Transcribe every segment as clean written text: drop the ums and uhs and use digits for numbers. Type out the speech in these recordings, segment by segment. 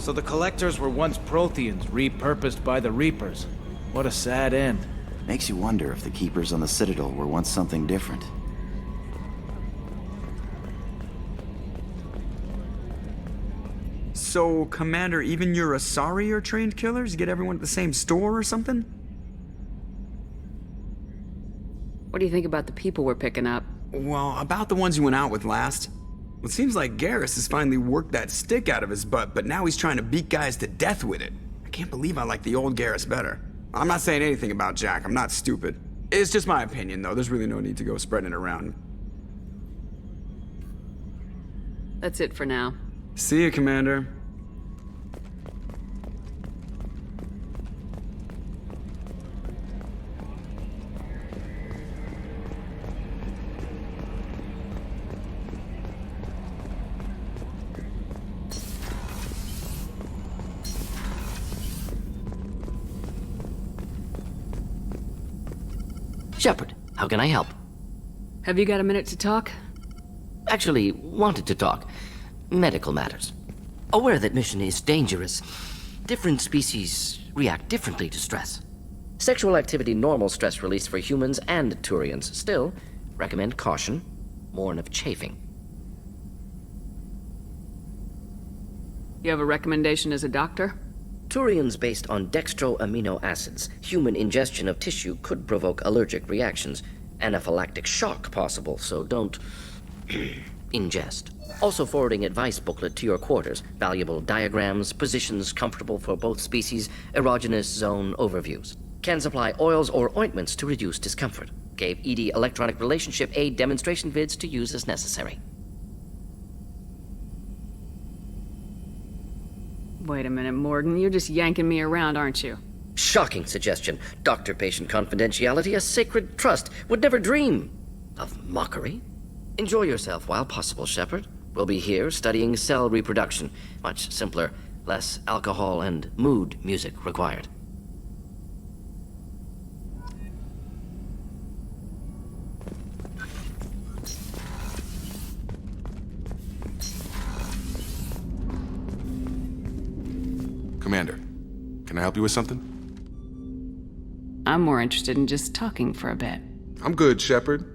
So the Collectors were once Protheans, repurposed by the Reapers. What a sad end. Makes you wonder if the Keepers on the Citadel were once something different. So, Commander, even your Asari are trained killers? You get everyone at the same store or something? What do you think about the people we're picking up? Well, about the ones you went out with last. It seems like Garrus has finally worked that stick out of his butt, but now he's trying to beat guys to death with it. I can't believe I like the old Garrus better. I'm not saying anything about Jack, I'm not stupid. It's just my opinion, though. There's really no need to go spreading it around. That's it for now. See you, Commander. Shepard, how can I help? Have you got a minute to talk? Actually, wanted to talk. Medical matters. Aware that mission is dangerous. Different species react differently to stress. Sexual activity normal stress release for humans and Turians. Still, recommend caution. Warn of chafing. You have a recommendation as a doctor? Turians based on dextro amino acids. Human ingestion of tissue could provoke allergic reactions. Anaphylactic shock possible, so don't ingest. Also forwarding advice booklet to your quarters. Valuable diagrams, positions comfortable for both species, erogenous zone overviews. Can supply oils or ointments to reduce discomfort. Gave ED electronic relationship aid demonstration vids to use as necessary. Wait a minute, Morgan. You're just yanking me around, aren't you? Shocking suggestion. Doctor-patient confidentiality, a sacred trust. Would never dream of mockery. Enjoy yourself while possible, Shepard. We'll be here studying cell reproduction. Much simpler, less alcohol and mood music required. Commander, can I help you with something? I'm more interested in just talking for a bit. I'm good, Shepard.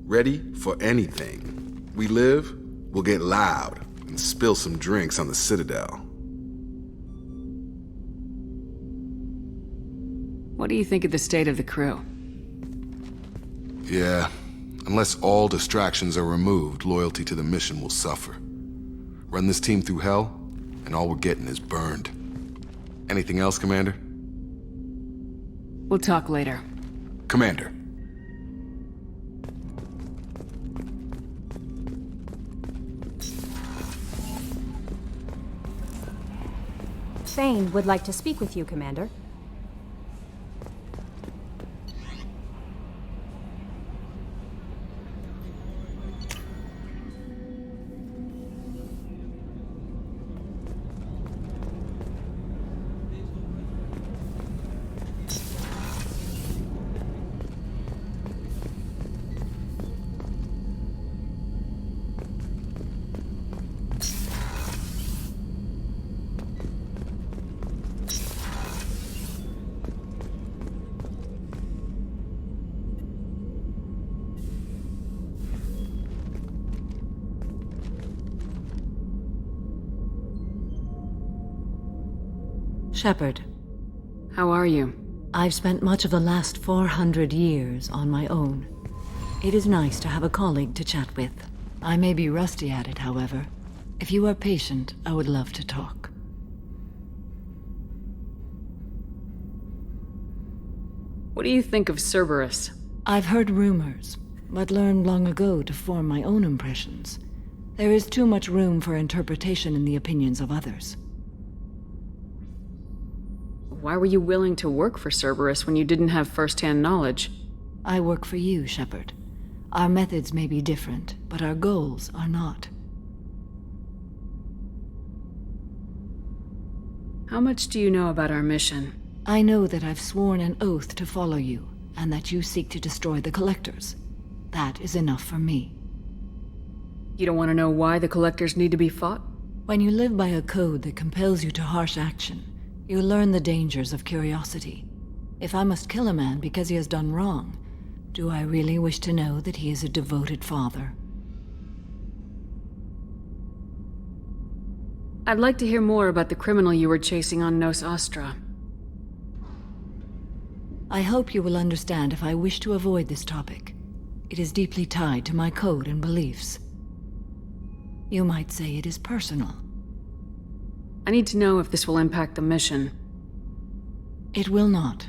Ready for anything. We live, we'll get loud, and spill some drinks on the Citadel. What do you think of the state of the crew? Yeah, unless all distractions are removed, loyalty to the mission will suffer. Run this team through hell, and all we're getting is burned. Anything else, Commander? We'll talk later. Commander. Thane would like to speak with you, Commander. Shepard, How are you? I've spent much of the last 400 years on my own. It is nice to have a colleague to chat with. I may be rusty at it, however. If you are patient, I would love to talk. What do you think of Cerberus? I've heard rumors, but learned long ago to form my own impressions. There is too much room for interpretation in the opinions of others. Why were you willing to work for Cerberus when you didn't have first-hand knowledge? I work for you, Shepard. Our methods may be different, but our goals are not. How much do you know about our mission? I know that I've sworn an oath to follow you, and that you seek to destroy the Collectors. That is enough for me. You don't want to know why the Collectors need to be fought? When you live by a code that compels you to harsh action, you learn the dangers of curiosity. If I must kill a man because he has done wrong, do I really wish to know that he is a devoted father? I'd like to hear more about the criminal you were chasing on Nos Astra. I hope you will understand if I wish to avoid this topic. It is deeply tied to my code and beliefs. You might say it is personal. I need to know if this will impact the mission. It will not.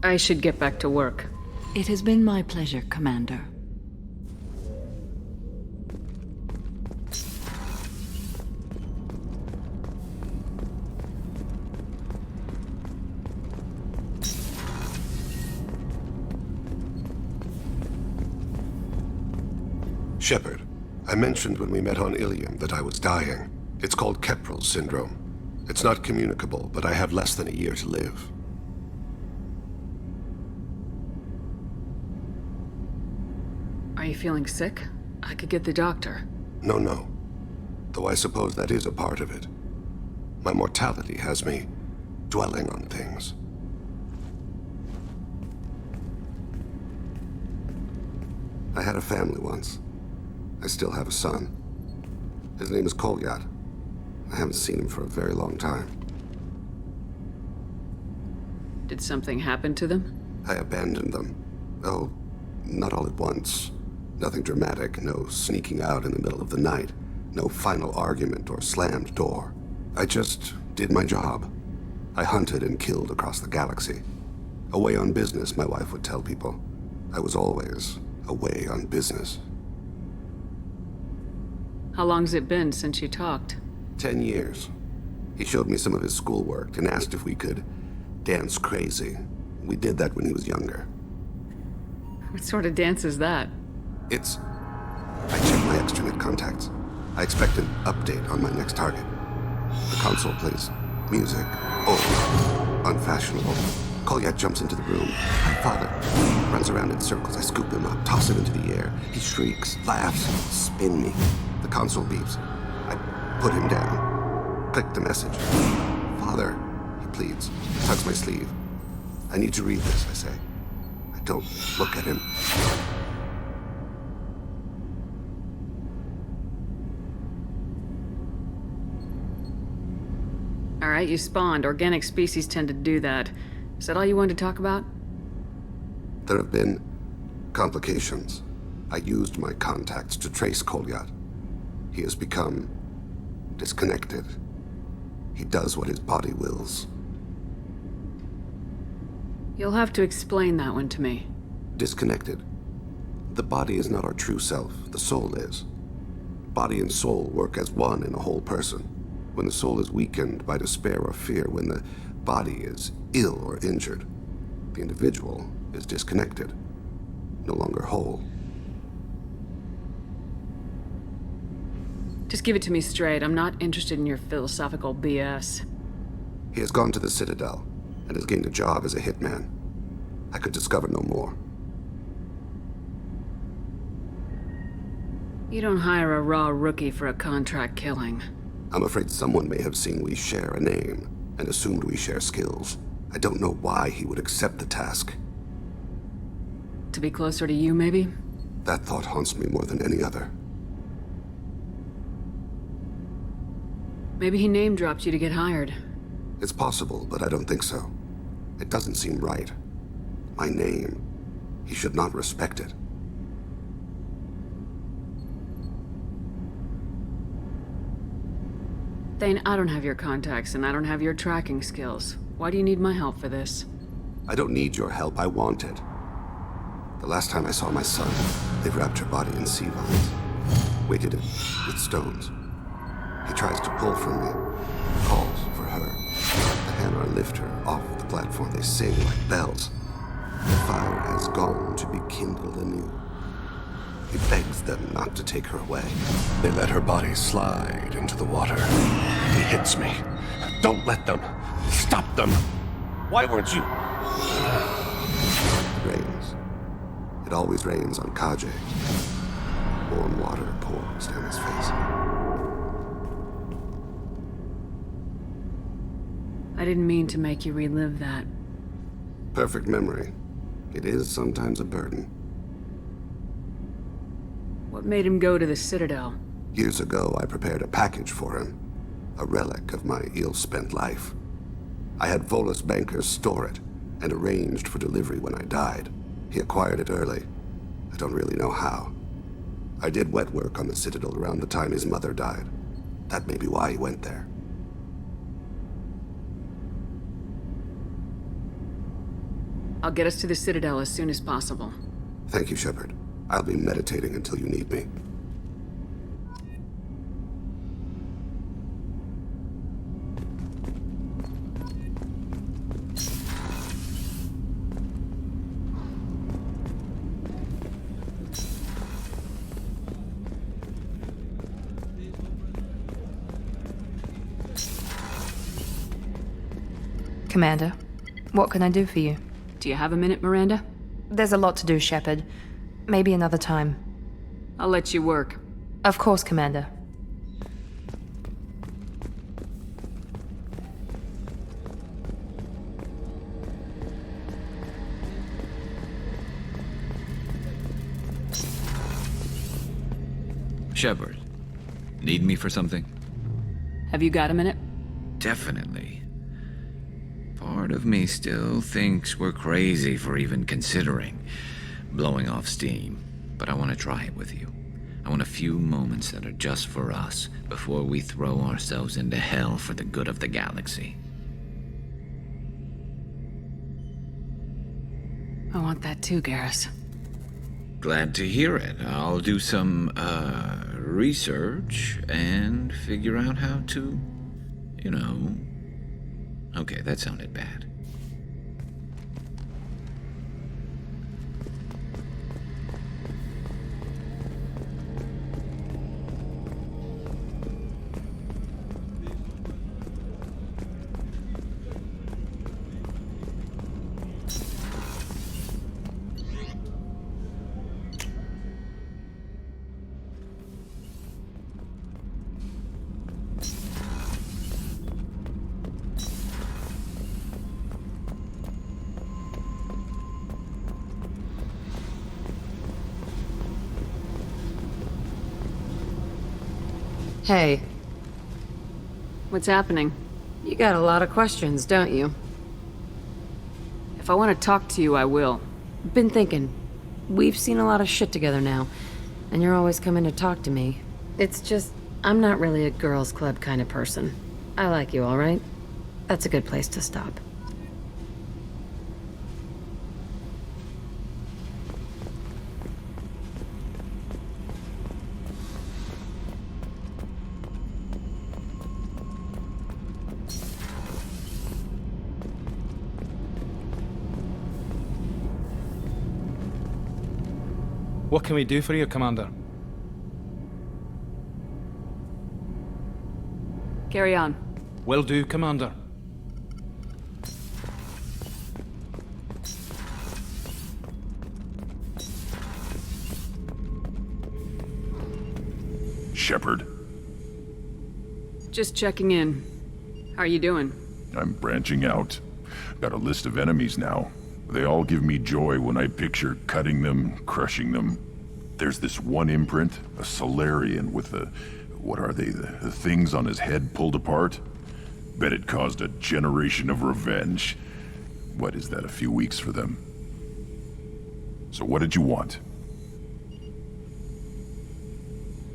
I should get back to work. It has been my pleasure, Commander. Shepard, I mentioned when we met on Ilium that I was dying. It's called Kepral's syndrome. It's not communicable, but I have less than a year to live. Are you feeling sick? I could get the doctor. No. Though I suppose that is a part of it. My mortality has me dwelling on things. I had a family once. I still have a son. His name is Kolyat. I haven't seen him for a very long time. Did something happen to them? I abandoned them. Oh, not all at once. Nothing dramatic, no sneaking out in the middle of the night, no final argument or slammed door. I just did my job. I hunted and killed across the galaxy. Away on business, my wife would tell people. I was always away on business. How long's it been since you talked? 10 years. He showed me some of his schoolwork and asked if we could dance crazy. We did that when he was younger. What sort of dance is that? It's... I checked my extranet contacts. I expect an update on my next target. The console plays music. Oh, unfashionable. Kolyat jumps into the room. My father runs around in circles. I scoop him up, toss him into the air. He shrieks, laughs, spin me. The console beeps. I put him down. Click the message. Father, he pleads. Tugs my sleeve. I need to read this, I say. I don't look at him. All right, you spawned. Organic species tend to do that. Is that all you wanted to talk about? There have been complications. I used my contacts to trace Kolyat. He has become disconnected. He does what his body wills. You'll have to explain that one to me. Disconnected. The body is not our true self. The soul is. Body and soul work as one in a whole person. When the soul is weakened by despair or fear, when the body is ill or injured, the individual is disconnected, no longer whole. Just give it to me straight. I'm not interested in your philosophical BS. He has gone to the Citadel and has gained a job as a hitman. I could discover no more. You don't hire a raw rookie for a contract killing. I'm afraid someone may have seen we share a name and assumed we share skills. I don't know why he would accept the task. To be closer to you, maybe? That thought haunts me more than any other. Maybe he name-dropped you to get hired. It's possible, but I don't think so. It doesn't seem right. My name. He should not respect it. Thane, I don't have your contacts, and I don't have your tracking skills. Why do you need my help for this? I don't need your help. I want it. The last time I saw my son, they wrapped her body in sea vines, weighted it with stones. He tries to pull from me, calls for her. The hammer lift her off the platform. They sing like bells. The fire has gone to be kindled anew. He begs them not to take her away. They let her body slide into the water. He hits me. Don't let them. Stop them. Why weren't you? It rains. It always rains on Kaje. Warm water pours down his face. I didn't mean to make you relive that. Perfect memory. It is sometimes a burden. What made him go to the Citadel? Years ago, I prepared a package for him. A relic of my ill-spent life. I had Volus bankers store it, and arranged for delivery when I died. He acquired it early. I don't really know how. I did wet work on the Citadel around the time his mother died. That may be why he went there. I'll get us to the Citadel as soon as possible. Thank you, Shepard. I'll be meditating until you need me. Commander, what can I do for you? Do you have a minute, Miranda? There's a lot to do, Shepard. Maybe another time. I'll let you work. Of course, Commander. Shepard, need me for something? Have you got a minute? Definitely. Part of me still thinks we're crazy for even considering blowing off steam, but I want to try it with you. I want a few moments that are just for us before we throw ourselves into hell for the good of the galaxy. I want that too, Garrus. Glad to hear it. I'll do some, research and figure out how to, Okay, that sounded bad. Hey, What's happening? you got a lot of questions, don't you? If I want to talk to you, I will. Been thinking. We've seen a lot of shit together now, and you're always coming to talk to me. It's just, I'm not really a girls' club kind of person. I like you, all right? That's a good place to stop. What can we do for you, Commander? Carry on. Will do, Commander. Shepard. Just checking in. How are you doing? I'm branching out. Got a list of enemies now. They all give me joy when I picture cutting them, crushing them. There's this one imprint, a Solarian with the... what are they, the things on his head pulled apart? Bet it caused a generation of revenge. What is that, a few weeks for them? So what did you want?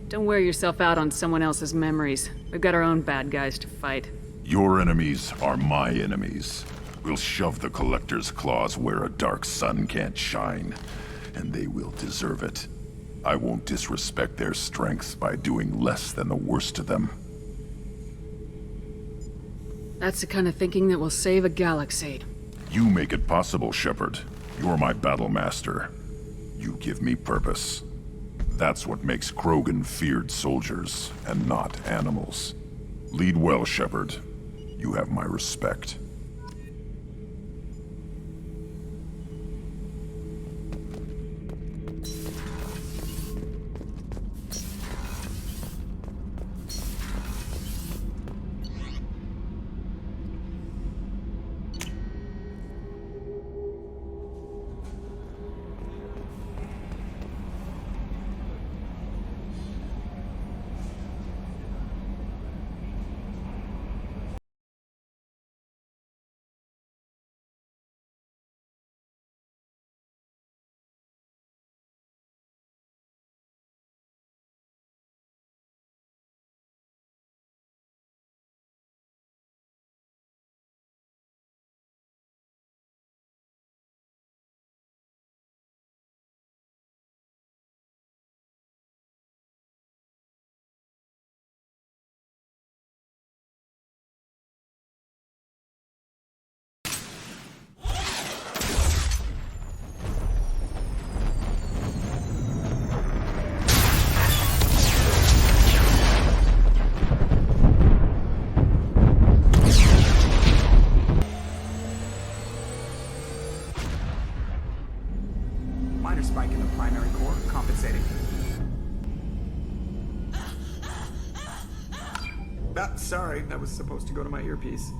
Don't wear yourself out on someone else's memories. We've got our own bad guys to fight. Your enemies are my enemies. We'll shove the Collector's claws where a dark sun can't shine, and they will deserve it. I won't disrespect their strengths by doing less than the worst to them. That's the kind of thinking that will save a galaxy. You make it possible, Shepard. You're my battle master. You give me purpose. That's what makes Krogan feared soldiers, and not animals. Lead well, Shepard. You have my respect. minor spike in the primary core, compensating. Sorry, that was supposed to go to my earpiece.